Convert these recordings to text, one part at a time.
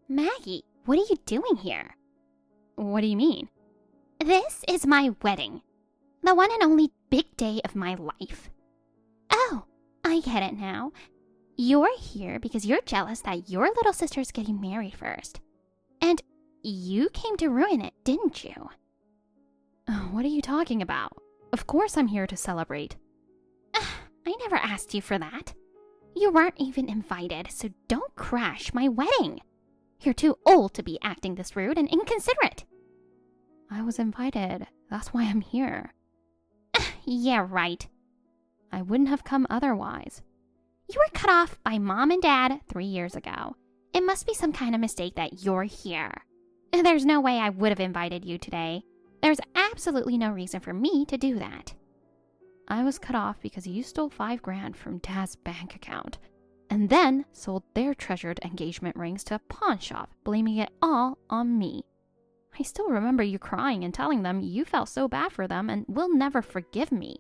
Maggie, what are you doing here? What do you mean? This is my wedding. The one and only big day of my life. Oh, I get it now. You're here because you're jealous that your little sister's getting married first. And you came to ruin it, didn't you? What are you talking about? Of course I'm here to celebrate. I never asked you for that. You weren't even invited, so don't crash my wedding. You're too old to be acting this rude and inconsiderate. I was invited. That's why I'm here. Yeah, right. I wouldn't have come otherwise. You were cut off by Mom and Dad 3 years ago. It must be some kind of mistake that you're here. There's no way I would have invited you today. There's absolutely no reason for me to do that. I was cut off because you stole $5,000 from Dad's bank account and then sold their treasured engagement rings to a pawn shop, blaming it all on me. I still remember you crying and telling them you felt so bad for them and will never forgive me.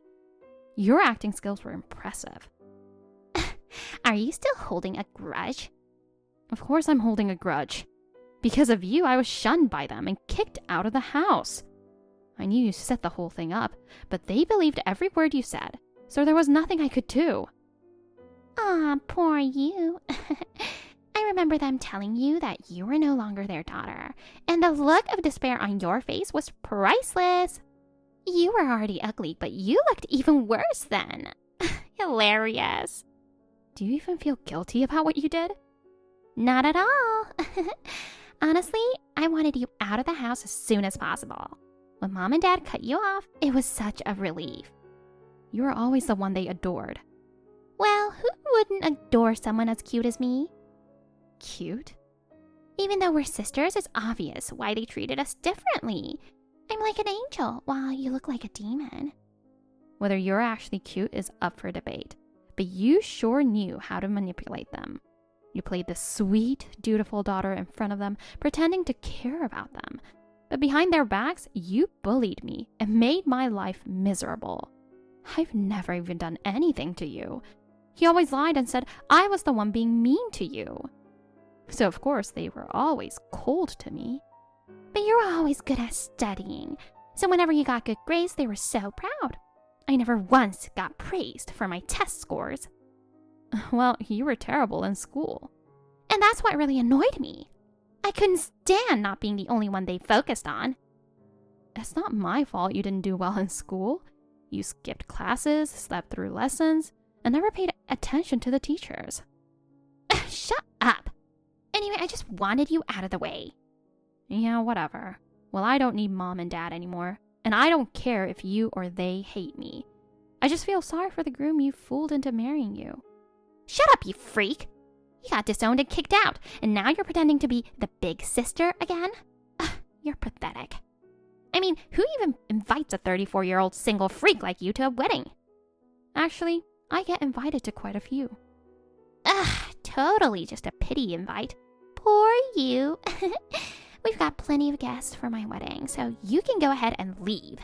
Your acting skills were impressive. Are you still holding a grudge? Of course I'm holding a grudge. Because of you, I was shunned by them and kicked out of the house. I knew you set the whole thing up, but they believed every word you said, so there was nothing I could do. Aw, poor you. I remember them telling you that you were no longer their daughter, and the look of despair on your face was priceless. You were already ugly, but you looked even worse then. Hilarious. Do you even feel guilty about what you did? Not at all. Honestly, I wanted you out of the house as soon as possible. When Mom and Dad cut you off, it was such a relief. You were always the one they adored. Well, who wouldn't adore someone as cute as me? Cute? Even though we're sisters, it's obvious why they treated us differently. I'm like an angel, while you look like a demon. Whether you're actually cute is up for debate, but you sure knew how to manipulate them. You played the sweet, dutiful daughter in front of them, pretending to care about them. But behind their backs, you bullied me and made my life miserable. I've never even done anything to you. He always lied and said I was the one being mean to you. So of course they were always cold to me. But you were always good at studying, so whenever you got good grades, they were so proud. I never once got praised for my test scores. Well, you were terrible in school. And that's what really annoyed me. I couldn't stand not being the only one they focused on. It's not my fault you didn't do well in school. You skipped classes, slept through lessons, and never paid attention to the teachers. Shut up. Anyway, I just wanted you out of the way. Yeah, whatever. Well, I don't need Mom and Dad anymore, and I don't care if you or they hate me. I just feel sorry for the groom you fooled into marrying you. Shut up, you freak! You got disowned and kicked out, and now you're pretending to be the big sister again? You're pathetic. I mean, who even invites a 34-year-old single freak like you to a wedding? Actually, I get invited to quite a few. Totally just a pity invite. Poor you. We've got plenty of guests for my wedding, so you can go ahead and leave.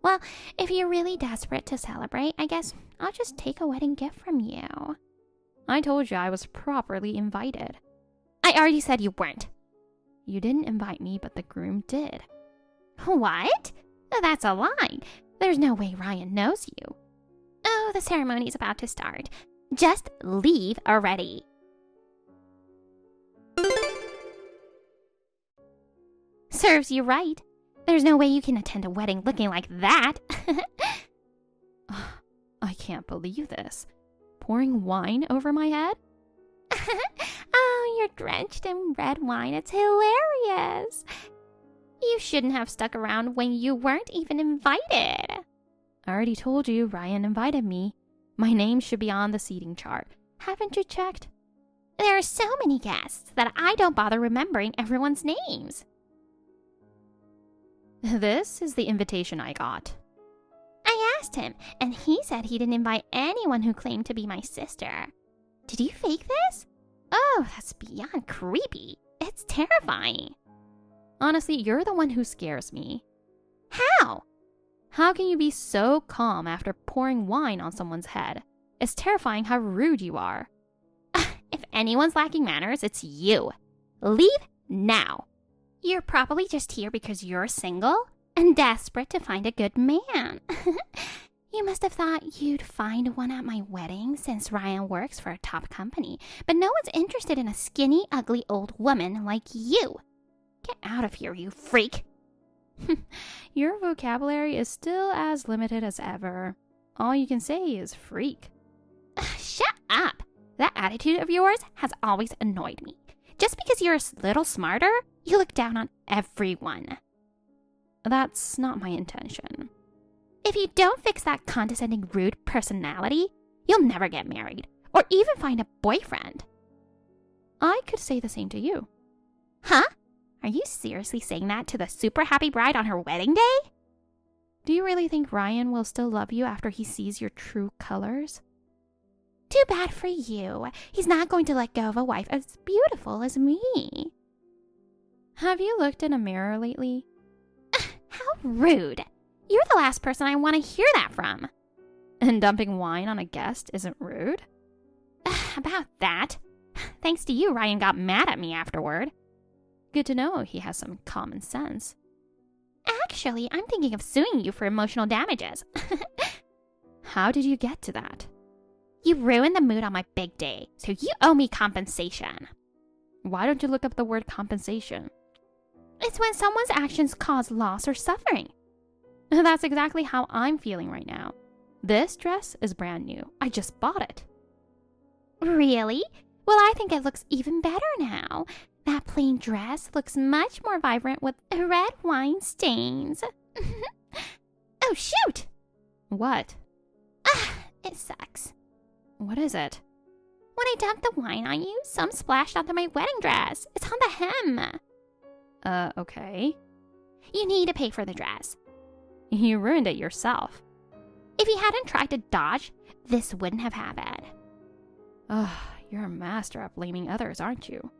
Well, if you're really desperate to celebrate, I guess I'll just take a wedding gift from you. I told you I was properly invited. I already said you weren't. You didn't invite me, but the groom did. What? That's a lie. There's no way Ryan knows you. Oh, the ceremony's about to start. Just leave already. Serves you right. There's no way you can attend a wedding looking like that. I can't believe this. Pouring wine over my head? Oh, you're drenched in red wine. It's hilarious. You shouldn't have stuck around when you weren't even invited. I already told you Ryan invited me. My name should be on the seating chart. Haven't you checked? There are so many guests that I don't bother remembering everyone's names. This is the invitation I got. I asked him, and he said he didn't invite anyone who claimed to be my sister. Did you fake this? Oh, that's beyond creepy. It's terrifying. Honestly, you're the one who scares me. How? How can you be so calm after pouring wine on someone's head? It's terrifying how rude you are. If anyone's lacking manners, it's you. Leave now. You're probably just here because you're single and desperate to find a good man. You must have thought you'd find one at my wedding since Ryan works for a top company, but no one's interested in a skinny, ugly old woman like you. Get out of here, you freak. Your vocabulary is still as limited as ever. All you can say is freak. Shut up. That attitude of yours has always annoyed me. Just because you're a little smarter, you look down on everyone. That's not my intention. If you don't fix that condescending, rude personality, you'll never get married or even find a boyfriend. I could say the same to you. Huh? Are you seriously saying that to the super happy bride on her wedding day? Do you really think Ryan will still love you after he sees your true colors? Too bad for you. He's not going to let go of a wife as beautiful as me. Have you looked in a mirror lately? How rude. You're the last person I want to hear that from. And dumping wine on a guest isn't rude? About that. Thanks to you, Ryan got mad at me afterward. Good to know he has some common sense. Actually, I'm thinking of suing you for emotional damages. How did you get to that? You ruined the mood on my big day, so you owe me compensation. Why don't you look up the word compensation? It's when someone's actions cause loss or suffering. That's exactly how I'm feeling right now. This dress is brand new. I just bought it. Really? Well, I think it looks even better now. That plain dress looks much more vibrant with red wine stains. Oh, shoot! What? It sucks. What is it? When I dumped the wine on you, some splashed onto my wedding dress. It's on the hem. Okay. You need to pay for the dress. You ruined it yourself. If you hadn't tried to dodge, this wouldn't have happened. Ugh, you're a master at blaming others, aren't you?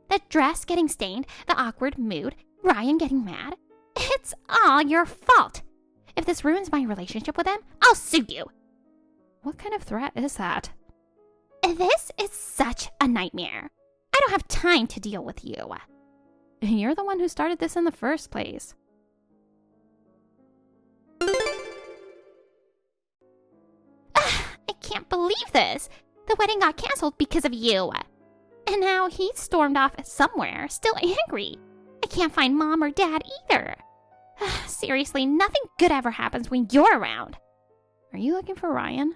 The dress getting stained, the awkward mood, Ryan getting mad. It's all your fault. If this ruins my relationship with him, I'll sue you. What kind of threat is that? This is such a nightmare. I don't have time to deal with you. You're the one who started this in the first place. I can't believe this. The wedding got canceled because of you. And now he stormed off somewhere, still angry. I can't find Mom or Dad either. Seriously, nothing good ever happens when you're around. Are you looking for Ryan?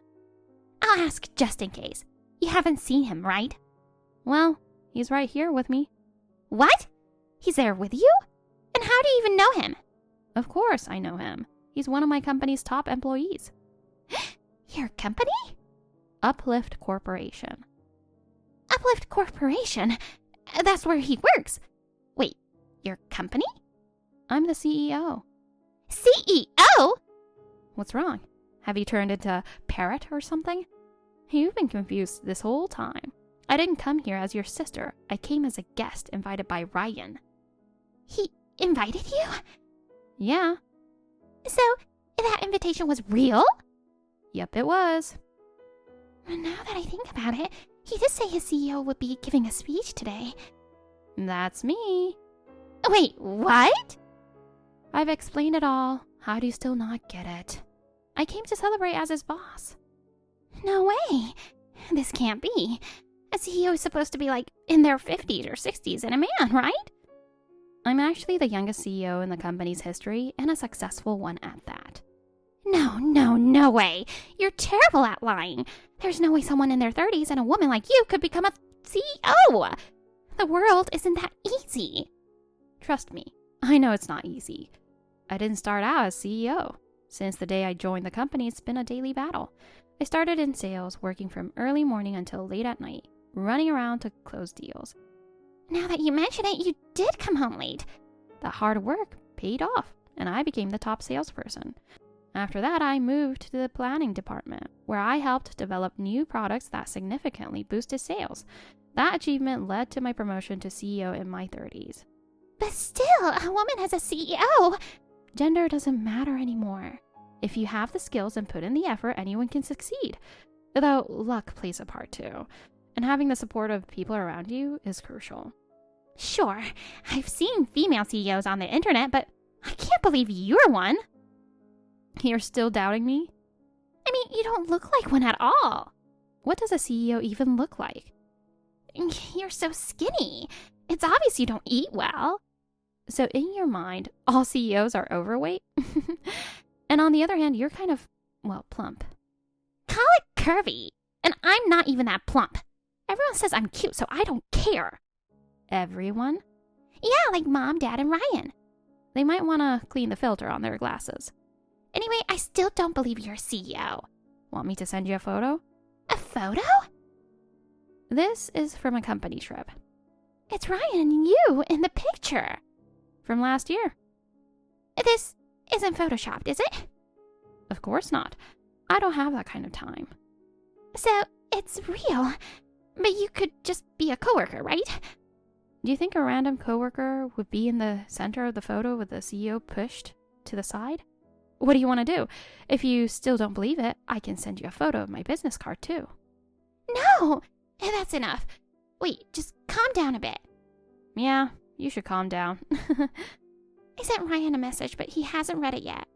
I'll ask just in case. You haven't seen him, right? Well, he's right here with me. What? He's there with you? And how do you even know him? Of course I know him. He's one of my company's top employees. Your company? Uplift Corporation. Uplift Corporation? That's where he works. Wait, your company? I'm the CEO. CEO? What's wrong? Have you turned into a parrot or something? You've been confused this whole time. I didn't come here as your sister. I came as a guest invited by Ryan. He invited you? Yeah. So, that invitation was real? Yep, it was. Now that I think about it, he did say his CEO would be giving a speech today. That's me. Wait, what? I've explained it all. How do you still not get it? I came to celebrate as his boss. No way. This can't be. A CEO is supposed to be like in their 50s or 60s and a man, right? I'm actually the youngest CEO in the company's history and a successful one at that. No way. You're terrible at lying. There's no way someone in their 30s and a woman like you could become a CEO. The world isn't that easy. Trust me, I know it's not easy. I didn't start out as CEO. Since the day I joined the company, it's been a daily battle. I started in sales, working from early morning until late at night, running around to close deals. Now that you mention it, you did come home late. The hard work paid off, and I became the top salesperson. After that, I moved to the planning department, where I helped develop new products that significantly boosted sales. That achievement led to my promotion to CEO in my 30s. But still, a woman as a CEO. Gender doesn't matter anymore. If you have the skills and put in the effort, anyone can succeed. Though luck plays a part too. And having the support of people around you is crucial. Sure, I've seen female CEOs on the internet, but I can't believe you're one. You're still doubting me? I mean, you don't look like one at all. What does a CEO even look like? You're so skinny. It's obvious you don't eat well. So in your mind, all CEOs are overweight? And on the other hand, you're kind of, well, plump. Call it curvy. And I'm not even that plump. Everyone says I'm cute, so I don't care. Everyone? Yeah, like Mom, Dad, and Ryan. They might want to clean the filter on their glasses. Anyway, I still don't believe you're a CEO. Want me to send you a photo? A photo? This is from a company trip. It's Ryan and you in the picture. From last year. This isn't photoshopped, is it? Of course not. I don't have that kind of time. So, it's real. But you could just be a coworker, right? Do you think a random coworker would be in the center of the photo with the CEO pushed to the side? What do you want to do? If you still don't believe it, I can send you a photo of my business card too. No! That's enough. Wait, just calm down a bit. Yeah, you should calm down. I sent Ryan a message, but he hasn't read it yet.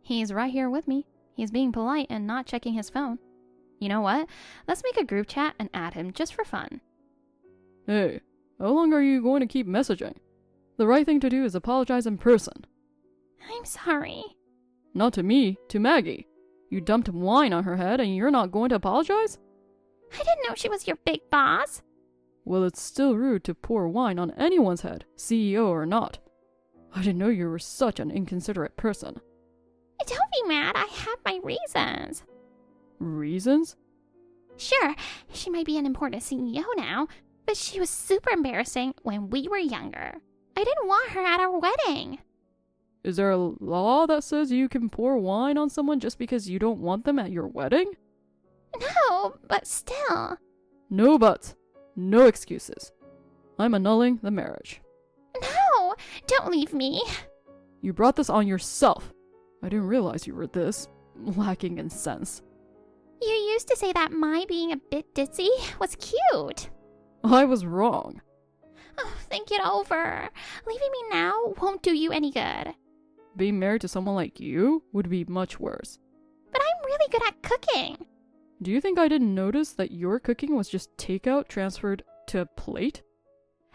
He's right here with me. He's being polite and not checking his phone. You know what? Let's make a group chat and add him just for fun. Hey, how long are you going to keep messaging? The right thing to do is apologize in person. I'm sorry. Not to me, to Maggie. You dumped wine on her head and you're not going to apologize? I didn't know she was your big boss. Well, it's still rude to pour wine on anyone's head, CEO or not. I didn't know you were such an inconsiderate person. Don't be mad, I have my reasons. Reasons? Sure, she might be an important CEO now, but she was super embarrassing when we were younger. I didn't want her at our wedding. Is there a law that says you can pour wine on someone just because you don't want them at your wedding? No, but still. No buts. No excuses. I'm annulling the marriage. No, don't leave me. You brought this on yourself. I didn't realize you were this lacking in sense. You used to say that my being a bit ditzy was cute. I was wrong. Oh, think it over. Leaving me now won't do you any good. Being married to someone like you would be much worse. But I'm really good at cooking. Do you think I didn't notice that your cooking was just takeout transferred to a plate?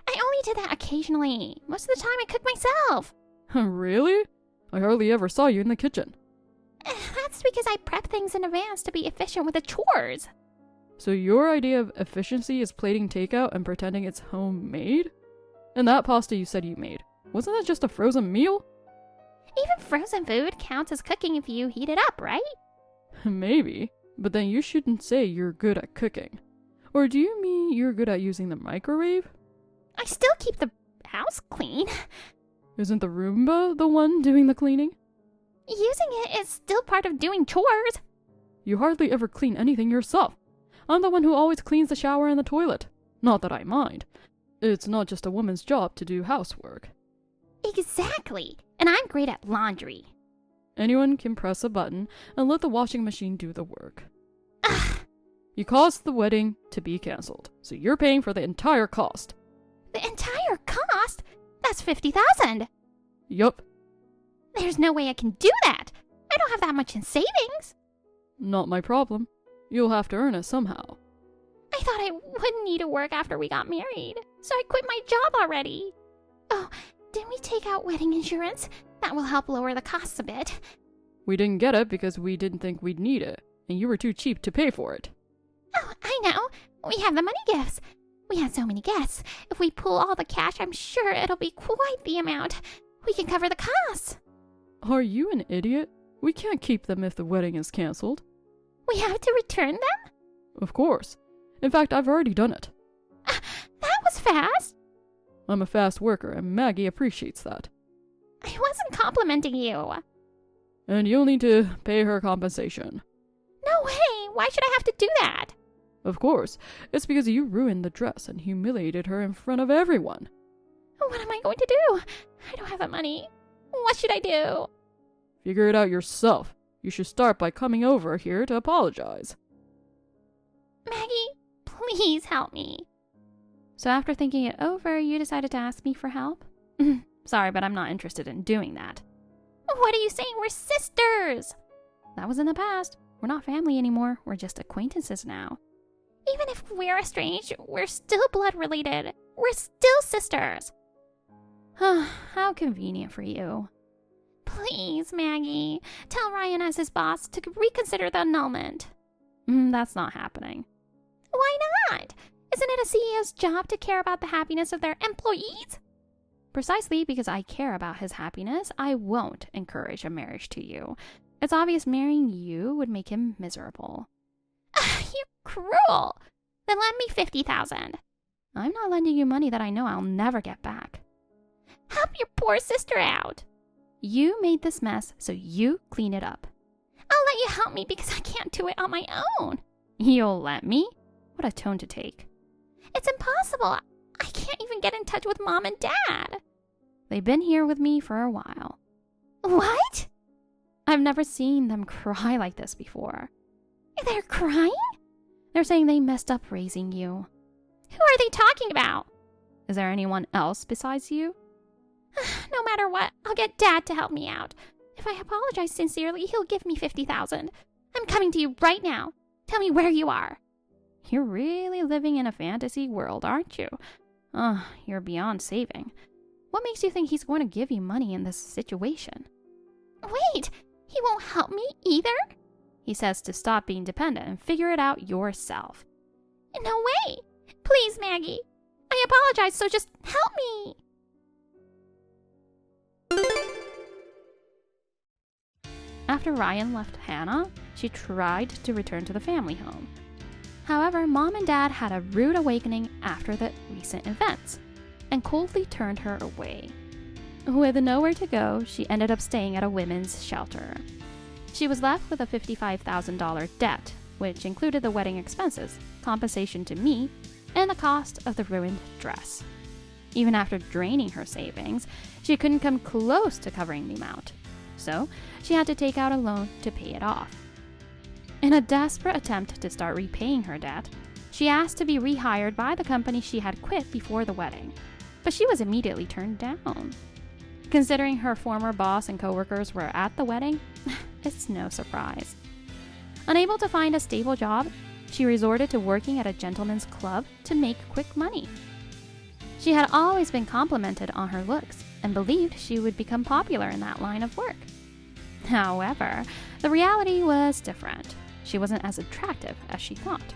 I only did that occasionally. Most of the time I cook myself. Really? I hardly ever saw you in the kitchen. That's because I prep things in advance to be efficient with the chores. So your idea of efficiency is plating takeout and pretending it's homemade? And that pasta you said you made, wasn't that just a frozen meal? Even frozen food counts as cooking if you heat it up, right? Maybe, but then you shouldn't say you're good at cooking. Or do you mean you're good at using the microwave? I still keep the house clean. Isn't the Roomba the one doing the cleaning? Using it is still part of doing chores. You hardly ever clean anything yourself. I'm the one who always cleans the shower and the toilet. Not that I mind. It's not just a woman's job to do housework. Exactly. And I'm great at laundry. Anyone can press a button and let the washing machine do the work. Ugh. You caused the wedding to be cancelled, so you're paying for the entire cost. The entire cost? That's $50,000. Yup. There's no way I can do that. I don't have that much in savings. Not my problem. You'll have to earn it somehow. I thought I wouldn't need to work after we got married, so I quit my job already. Oh, didn't we take out wedding insurance? That will help lower the costs a bit. We didn't get it because we didn't think we'd need it, and you were too cheap to pay for it. Oh, I know. We have the money gifts. We had so many guests. If we pool all the cash, I'm sure it'll be quite the amount. We can cover the costs. Are you an idiot? We can't keep them if the wedding is cancelled. We have to return them? Of course. In fact, I've already done it. That was fast. I'm a fast worker, and Maggie appreciates that. I wasn't complimenting you. And you'll need to pay her compensation. No way. Why should I have to do that? Of course. It's because you ruined the dress and humiliated her in front of everyone. What am I going to do? I don't have the money. What should I do? Figure it out yourself. You should start by coming over here to apologize. Maggie, please help me. So after thinking it over, you decided to ask me for help? Sorry, but I'm not interested in doing that. What are you saying? We're sisters! That was in the past. We're not family anymore. We're just acquaintances now. Even if we're estranged, we're still blood related. We're still sisters. How convenient for you. Please, Maggie, tell Ryan as his boss to reconsider the annulment. That's not happening. Why not? Isn't it a CEO's job to care about the happiness of their employees? Precisely because I care about his happiness, I won't encourage a marriage to you. It's obvious marrying you would make him miserable. You're cruel. Then lend me $50,000. I'm not lending you money that I know I'll never get back. Help your poor sister out. You made this mess, so you clean it up. I'll let you help me because I can't do it on my own. You'll let me? What a tone to take. It's impossible. I can't even get in touch with Mom and Dad. They've been here with me for a while. What? I've never seen them cry like this before. They're crying? They're saying they messed up raising you. Who are they talking about? Is there anyone else besides you? No matter what, I'll get Dad to help me out. If I apologize sincerely, he'll give me $50,000. I'm coming to you right now. Tell me where you are. You're really living in a fantasy world, aren't you? You're beyond saving. What makes you think he's going to give you money in this situation? Wait, he won't help me either? He says to stop being dependent and figure it out yourself. No way! Please, Maggie. I apologize, so just help me. After Ryan left Hannah, she tried to return to the family home. However, Mom and Dad had a rude awakening after the recent events and coldly turned her away. With nowhere to go, she ended up staying at a women's shelter. She was left with a $55,000 debt, which included the wedding expenses, compensation to me, and the cost of the ruined dress. Even after draining her savings, she couldn't come close to covering the amount, so she had to take out a loan to pay it off. In a desperate attempt to start repaying her debt, she asked to be rehired by the company she had quit before the wedding, but she was immediately turned down. Considering her former boss and coworkers were at the wedding, it's no surprise. Unable to find a stable job, she resorted to working at a gentleman's club to make quick money. She had always been complimented on her looks and believed she would become popular in that line of work. However, the reality was different. She wasn't as attractive as she thought,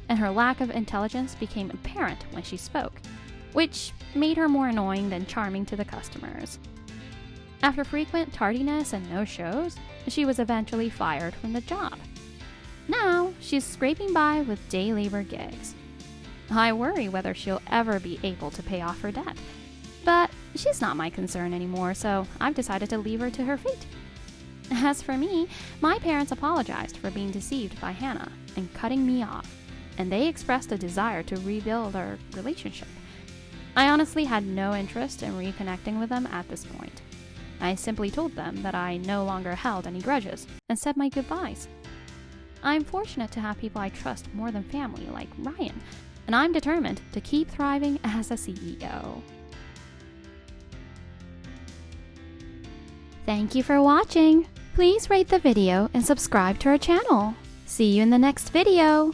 and her lack of intelligence became apparent when she spoke, which made her more annoying than charming to the customers. After frequent tardiness and no-shows, she was eventually fired from the job. Now, she's scraping by with day labor gigs. I worry whether she'll ever be able to pay off her debt, but she's not my concern anymore, so I've decided to leave her to her fate. As for me, my parents apologized for being deceived by Hannah and cutting me off, and they expressed a desire to rebuild our relationship. I honestly had no interest in reconnecting with them at this point. I simply told them that I no longer held any grudges and said my goodbyes. I'm fortunate to have people I trust more than family like Ryan, and I'm determined to keep thriving as a CEO. Thank you for watching. Please rate the video and subscribe to our channel. See you in the next video.